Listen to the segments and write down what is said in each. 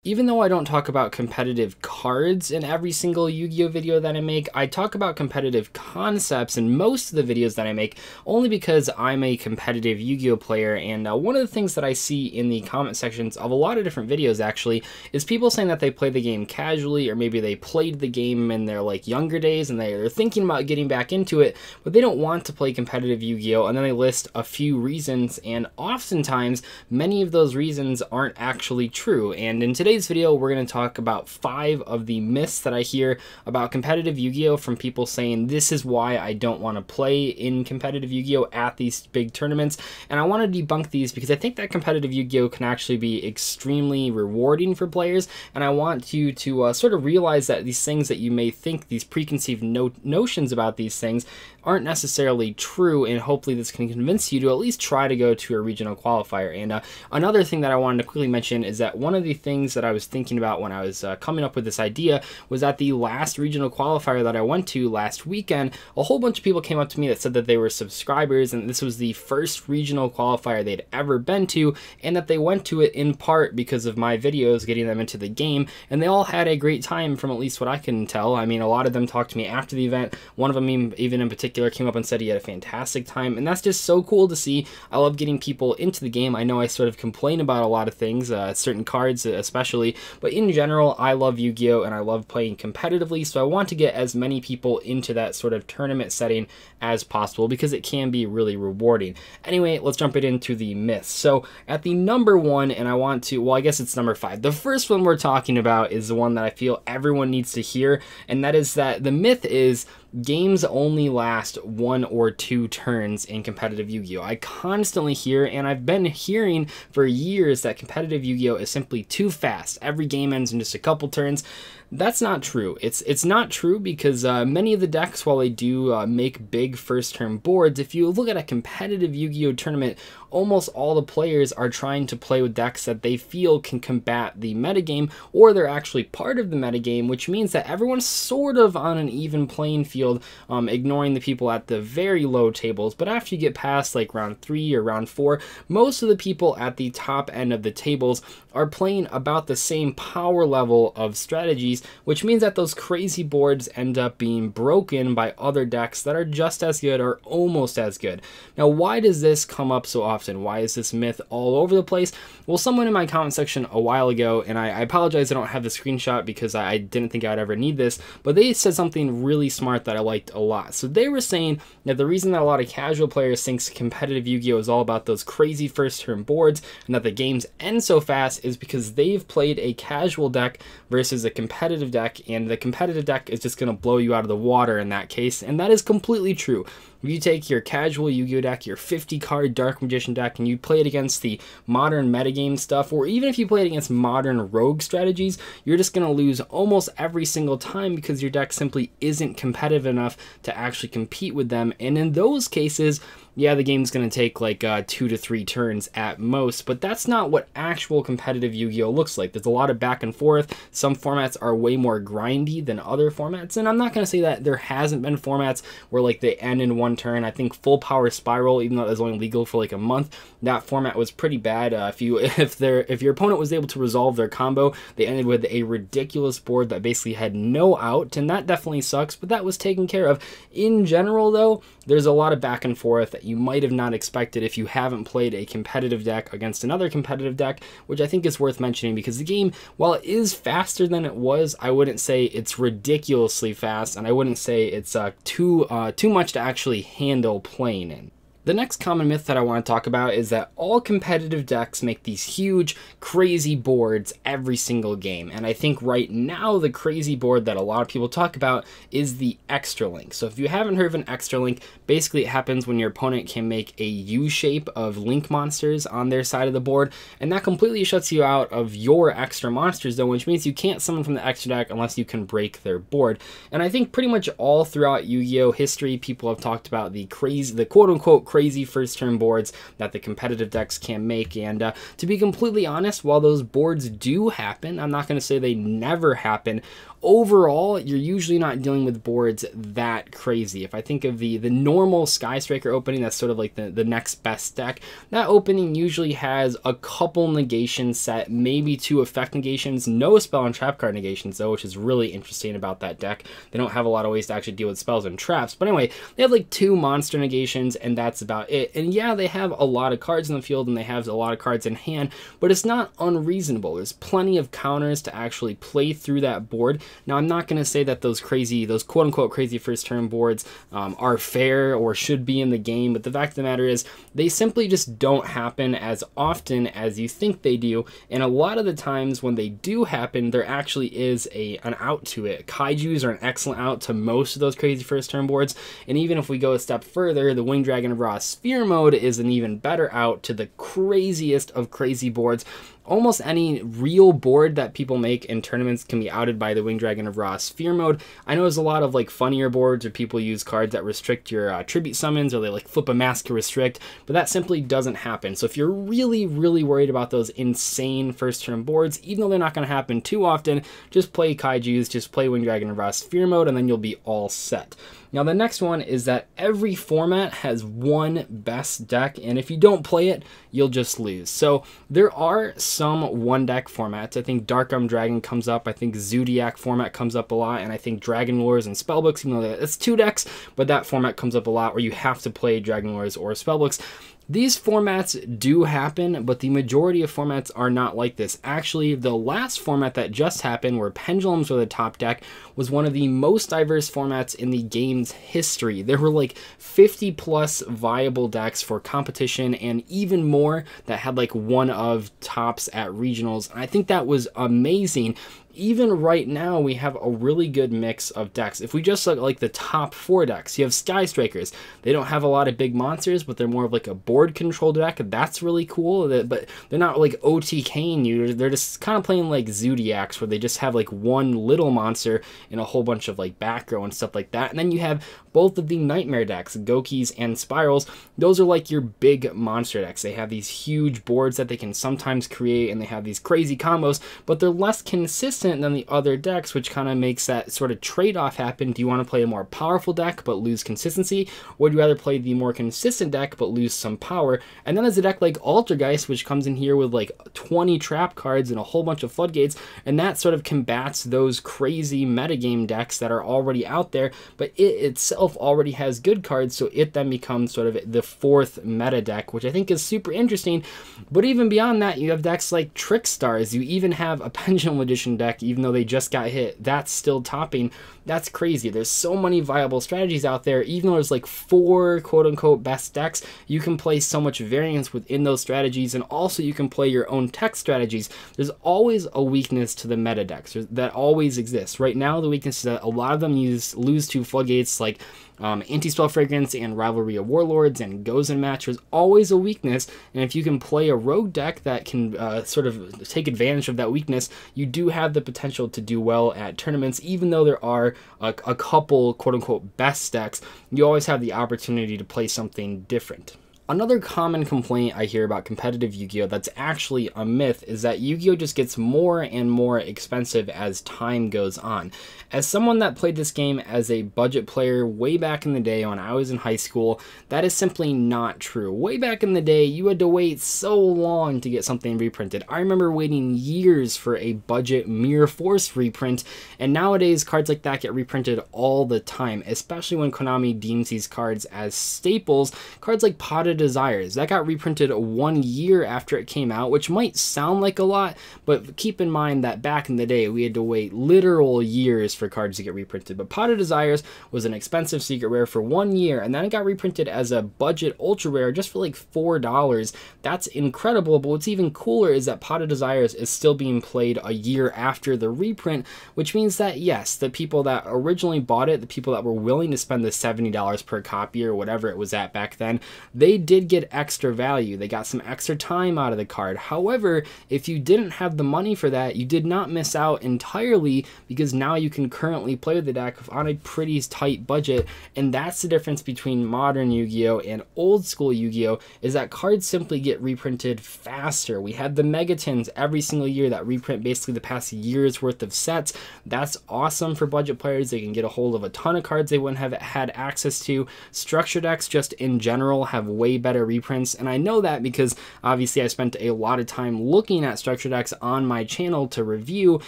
Even though I don't talk about competitive cards in every single Yu-Gi-Oh video that I make, I talk about competitive concepts in most of the videos that I make, only because I'm a competitive Yu-Gi-Oh player, and one of the things that I see in the comment sections of a lot of different videos actually is people saying that they play the game casually, or maybe they played the game in their like younger days and they're thinking about getting back into it, but they don't want to play competitive Yu-Gi-Oh, and then they list a few reasons, and oftentimes many of those reasons aren't actually true. And in today's video, we're going to talk about 5 of the myths that I hear about competitive Yu-Gi-Oh from people saying this is why I don't want to play in competitive Yu-Gi-Oh at these big tournaments. And I want to debunk these because I think that competitive Yu-Gi-Oh can actually be extremely rewarding for players, and I want you to sort of realize that these things that you may think, these preconceived notions about these things, aren't necessarily true, and hopefully this can convince you to at least try to go to a regional qualifier. And another thing that I wanted to quickly mention is that one of the things that I was thinking about when I was coming up with this idea was at the last regional qualifier that I went to last weekend, a whole bunch of people came up to me that said that they were subscribers and this was the first regional qualifier they'd ever been to, and that they went to it in part because of my videos getting them into the game, and they all had a great time from at least what I can tell. I mean, a lot of them talked to me after the event. One of them even in particular came up and said he had a fantastic time, and that's just so cool to see. I love getting people into the game. I know I sort of complain about a lot of things, certain cards especially, but in general, I love Yu-Gi-Oh and I love playing competitively, so I want to get as many people into that sort of tournament setting as possible because it can be really rewarding. Anyway, let's jump it into the myths. So at the number 1, and I want to, well, I guess it's number 5. The first one we're talking about is the one that I feel everyone needs to hear, and that is that the myth is games only last 1 or 2 turns in competitive Yu-Gi-Oh! I constantly hear, and I've been hearing for years, that competitive Yu-Gi-Oh! Is simply too fast. Every game ends in just a couple turns. That's not true. It's not true because many of the decks, while they do make big first turn boards, if you look at a competitive Yu-Gi-Oh! Tournament, almost all the players are trying to play with decks that they feel can combat the metagame, or they're actually part of the metagame, which means that everyone's sort of on an even playing field, ignoring the people at the very low tables. But after you get past like round 3 or round 4, most of the people at the top end of the tables are playing about the same power level of strategies, which means that those crazy boards end up being broken by other decks that are just as good or almost as good. Now, why does this come up so often? Why is this myth all over the place? Well, someone in my comment section a while ago, and I apologize I don't have the screenshot because I didn't think I'd ever need this, but they said something really smart that I liked a lot. So they were saying that the reason that a lot of casual players think competitive Yu-Gi-Oh! Is all about those crazy first turn boards and that the games end so fast is because they've played a casual deck versus a competitive deck, and the competitive deck is just going to blow you out of the water in that case, and that is completely true. If you take your casual Yu-Gi-Oh! Deck, your 50 card Dark Magician deck, and you play it against the modern metagame stuff, or even if you play it against modern rogue strategies, you're just going to lose almost every single time because your deck simply isn't competitive enough to actually compete with them. And in those cases, yeah, the game's going to take like 2 to 3 turns at most, but that's not what actual competitive Yu-Gi-Oh! Looks like. There's a lot of back and forth. Some formats are way more grindy than other formats, and I'm not going to say that there hasn't been formats where like they end in 1 turn. I think Full Power Spiral, even though it was only legal for like a month, that format was pretty bad. If your opponent was able to resolve their combo, they ended with a ridiculous board that basically had no out, and that definitely sucks, but that was taken care of. In general, though, there's a lot of back and forth that you might have not expected if you haven't played a competitive deck against another competitive deck, which I think is worth mentioning because the game, while it is faster than it was, I wouldn't say it's ridiculously fast, and I wouldn't say it's too much to actually handle playing in. The next common myth that I want to talk about is that all competitive decks make these huge, crazy boards every single game. And I think right now the crazy board that a lot of people talk about is the extra link. So if you haven't heard of an extra link, basically it happens when your opponent can make a U shape of link monsters on their side of the board, and that completely shuts you out of your extra monsters though, which means you can't summon from the extra deck unless you can break their board. And I think pretty much all throughout Yu-Gi-Oh! History, people have talked about the quote-unquote crazy first turn boards that the competitive decks can make. And to be completely honest, while those boards do happen, I'm not going to say they never happen. Overall, you're usually not dealing with boards that crazy. If I think of the normal Sky Striker opening, that's sort of like the next best deck, that opening usually has a couple negations set, maybe 2 effect negations, no spell and trap card negations though, which is really interesting about that deck. They don't have a lot of ways to actually deal with spells and traps, but anyway, they have like 2 monster negations and that's about it. And yeah, they have a lot of cards in the field and they have a lot of cards in hand, but it's not unreasonable. There's plenty of counters to actually play through that board. Now, I'm not going to say that those quote-unquote crazy first-turn boards are fair or should be in the game, but the fact of the matter is they simply just don't happen as often as you think they do, and a lot of the times when they do happen, there actually is an out to it. Kaijus are an excellent out to most of those crazy first-turn boards, and even if we go a step further, the Winged Dragon of Ra Sphere Mode is an even better out to the craziest of crazy boards. Almost any real board that people make in tournaments can be outed by the Winged Dragon of Ra Sphere Mode. I know there's a lot of like funnier boards where people use cards that restrict your tribute summons, or they like flip a mask to restrict, but that simply doesn't happen. So if you're really, really worried about those insane first turn boards, even though they're not going to happen too often, just play Kaijus, just play Winged Dragon of Ra Sphere Mode, and then you'll be all set. Now the next one is that every format has one best deck, and if you don't play it, you'll just lose. So there are some one deck formats. I think Dark Dragon comes up, I think Zodiac format comes up a lot, and I think Dragon Lures and Spellbooks, even though it's 2 decks, but that format comes up a lot where you have to play Dragon Lures or Spellbooks. These formats do happen, but the majority of formats are not like this. Actually, the last format that just happened, where Pendulums were the top deck, was one of the most diverse formats in the game's history. There were like 50 plus viable decks for competition, and even more that had like one of tops at regionals. And I think that was amazing. Even right now, we have a really good mix of decks. If we just look at like the top 4 decks, you have Sky Strikers. They don't have a lot of big monsters, but they're more of like a board control deck. That's really cool, but they're not like OTKing you. They're just kind of playing like Zodiacs, where they just have like one little monster and a whole bunch of like back row and stuff like that. And then you have both of the Nightmare decks, Gokis and Spirals. Those are like your big monster decks. They have these huge boards that they can sometimes create, and they have these crazy combos, but they're less consistent than the other decks, which kind of makes that sort of trade-off happen. Do you want to play a more powerful deck but lose consistency, or do you rather play the more consistent deck but lose some power? And then there's a deck like Altergeist, which comes in here with like 20 trap cards and a whole bunch of floodgates, and that sort of combats those crazy metagame decks that are already out there, but it itself already has good cards, so it then becomes sort of the 4th meta deck, which I think is super interesting. But even beyond that, you have decks like Trickstars. You even have a Pendulum Edition deck, even though they just got hit, that's still topping. That's crazy. There's so many viable strategies out there. Even though there's like 4 quote-unquote best decks, you can play so much variance within those strategies, and also you can play your own tech strategies. There's always a weakness to the meta decks. That always exists. Right now, the weakness is that a lot of them lose to floodgates like Anti-Spell Fragrance and Rivalry of Warlords and Gozen Match. There's always a weakness, and if you can play a rogue deck that can sort of take advantage of that weakness, you do have the potential to do well at tournaments. Even though there are a couple quote-unquote best decks, you always have the opportunity to play something different. Another common complaint I hear about competitive Yu-Gi-Oh! That's actually a myth is that Yu-Gi-Oh! Just gets more and more expensive as time goes on. As someone that played this game as a budget player way back in the day when I was in high school, that is simply not true. Way back in the day, you had to wait so long to get something reprinted. I remember waiting years for a budget Mirror Force reprint, and nowadays cards like that get reprinted all the time, especially when Konami deems these cards as staples. Cards like Pot of Desires, that got reprinted 1 year after it came out, which might sound like a lot, but keep in mind that back in the day, we had to wait literal years for cards to get reprinted. But Pot of Desires was an expensive secret rare for 1 year, and then it got reprinted as a budget ultra rare just for like $4. That's incredible, but what's even cooler is that Pot of Desires is still being played a year after the reprint, which means that yes, the people that originally bought it, the people that were willing to spend the $70 per copy or whatever it was at back then, they did get extra value. They got some extra time out of the card. However, if you didn't have the money for that, you did not miss out entirely, because now you can currently play the deck on a pretty tight budget. And that's the difference between modern Yu-Gi-Oh! And old school Yu-Gi-Oh! Is that cards simply get reprinted faster. We had the Megatons every single year that reprint basically the past year's worth of sets. That's awesome for budget players. They can get a hold of a ton of cards they wouldn't have had access to. Structure decks just in general have way better reprints, and I know that because obviously I spent a lot of time looking at structure decks on my channel to review,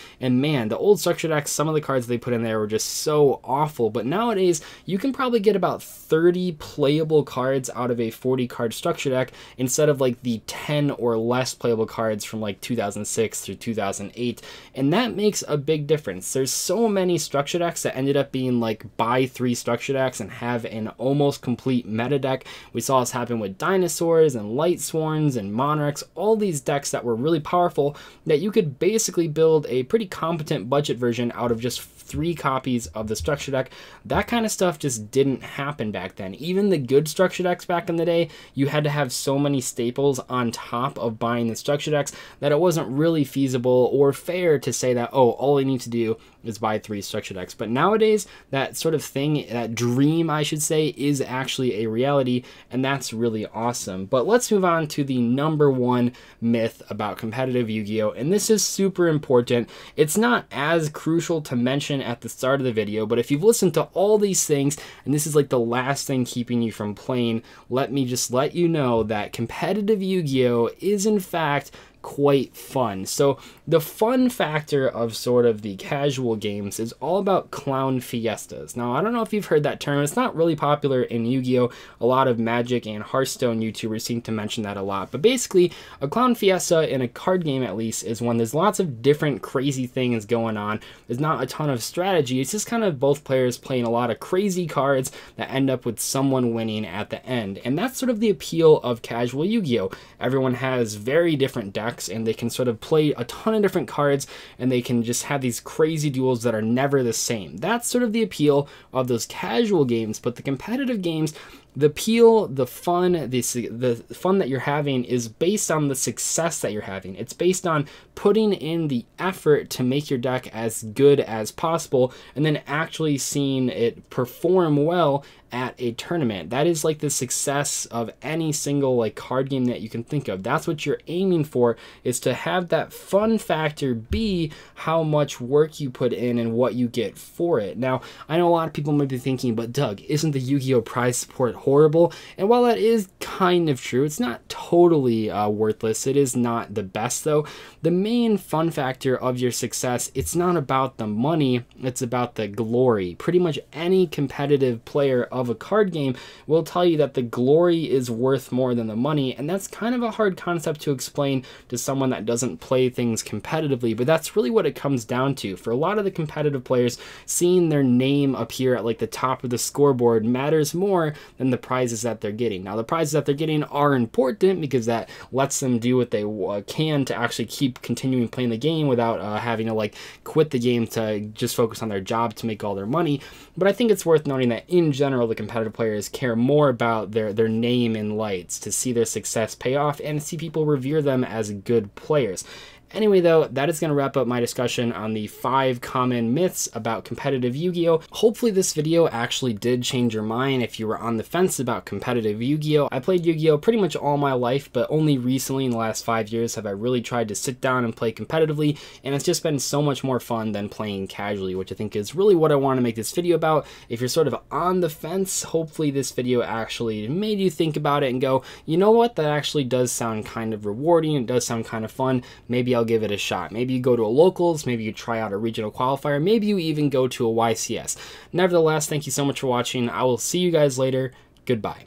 and man, the old structure decks, some of the cards they put in there were just so awful. But nowadays you can probably get about 30 playable cards out of a 40 card structure deck instead of like the 10 or less playable cards from like 2006 through 2008, and that makes a big difference. There's so many structure decks that ended up being like buy 3 structure decks and have an almost complete meta deck. We saw this happen with Dinosaurs and Light Sworns and Monarchs, all these decks that were really powerful that you could basically build a pretty competent budget version out of just 3 copies of the structure deck. That kind of stuff just didn't happen back then. Even the good structure decks back in the day, you had to have so many staples on top of buying the structure decks that it wasn't really feasible or fair to say that, oh, all I need to do is buy 3 structure decks. But nowadays, that sort of thing, that dream, I should say, is actually a reality, and that's really awesome. But let's move on to the #1 myth about competitive Yu-Gi-Oh! And this is super important. It's not as crucial to mention at the start of the video, but if you've listened to all these things, and this is like the last thing keeping you from playing, let me just let you know that competitive Yu-Gi-Oh! Is in fact quite fun. So the fun factor of sort of the casual games is all about clown fiestas. Now, I don't know if you've heard that term. It's not really popular in Yu-Gi-Oh! A lot of Magic and Hearthstone YouTubers seem to mention that a lot. But basically, a clown fiesta in a card game, at least, is when there's lots of different crazy things going on. There's not a ton of strategy. It's just kind of both players playing a lot of crazy cards that end up with someone winning at the end. And that's sort of the appeal of casual Yu-Gi-Oh! Everyone has very different decks, and they can sort of play a ton of different cards, and they can just have these crazy duels that are never the same. That's sort of the appeal of those casual games. But the competitive games, the appeal, the fun that you're having is based on the success that you're having. It's based on putting in the effort to make your deck as good as possible and then actually seeing it perform well at a tournament. That is like the success of any single like card game that you can think of. That's what you're aiming for, is to have that fun factor be how much work you put in and what you get for it. Now, I know a lot of people might be thinking, but Doug, isn't the Yu-Gi-Oh! Prize support horrible? And while that is kind of true, it's not totally worthless. It is not the best though. The main fun factor of your success, it's not about the money, it's about the glory. Pretty much any competitive player of a card game will tell you that the glory is worth more than the money, and that's kind of a hard concept to explain to someone that doesn't play things competitively, but that's really what it comes down to. For a lot of the competitive players, seeing their name appear at like the top of the scoreboard matters more than the prizes that they're getting. Now, the prizes that they're getting are important because that lets them do what they can to actually keep continuing playing the game without having to like quit the game to just focus on their job to make all their money. But I think it's worth noting that in general, the competitive players care more about their name in lights, to see their success pay off and see people revere them as good players. Anyway, though, that is going to wrap up my discussion on the 5 common myths about competitive Yu-Gi-Oh! Hopefully this video actually did change your mind if you were on the fence about competitive Yu-Gi-Oh! I played Yu-Gi-Oh! Pretty much all my life, but only recently in the last 5 years have I really tried to sit down and play competitively, and it's just been so much more fun than playing casually, which I think is really what I want to make this video about. If you're sort of on the fence, hopefully this video actually made you think about it and go, you know what, that actually does sound kind of rewarding, it does sound kind of fun, maybe I'll give it a shot. Maybe you go to a locals, maybe you try out a regional qualifier, maybe you even go to a YCS. Nevertheless, thank you so much for watching. I will see you guys later. Goodbye.